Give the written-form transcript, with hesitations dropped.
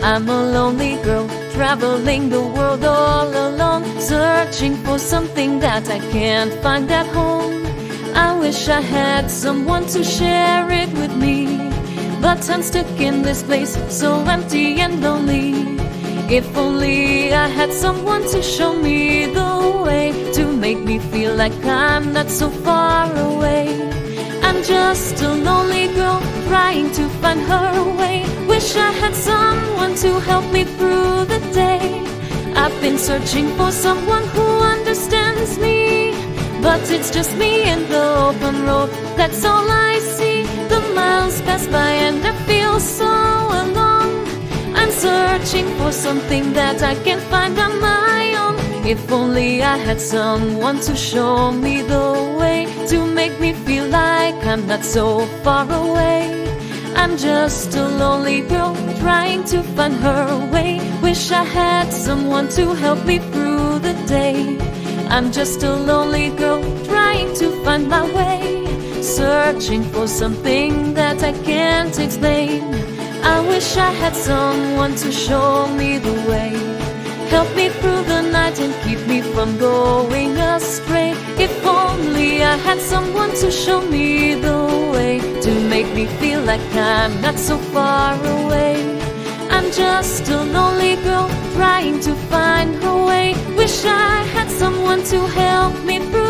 I'm a lonely girl, traveling the world all alone, searching for something that I can't find at home. I wish I had someone to share it with me, but I'm stuck in this place, so empty and lonely. If only I had someone to show me the way, to make me feel like I'm not so far away. I'm just a lonely girl, trying to find her way. Wish I had someone to help me through the day. I've been searching for someone who understands me, but it's just me and the open road, that's all I see. The miles pass by and I feel so alone. I'm searching for something that I can find on my own. If only I had someone to show me the way, to make me feel like I'm not so far away. I'm just a lonely girl, trying to find her way. Wish I had someone to help me through the day. I'm just a lonely girl, trying to find my way, searching for something that I can't explain. I wish I had someone to show me the way, help me through the night and keep me from going astray. If only I had someone to show me the way, to make me feel like I'm not so far away. I'm just a lonely girl, trying to find her way. Wish I had someone to help me through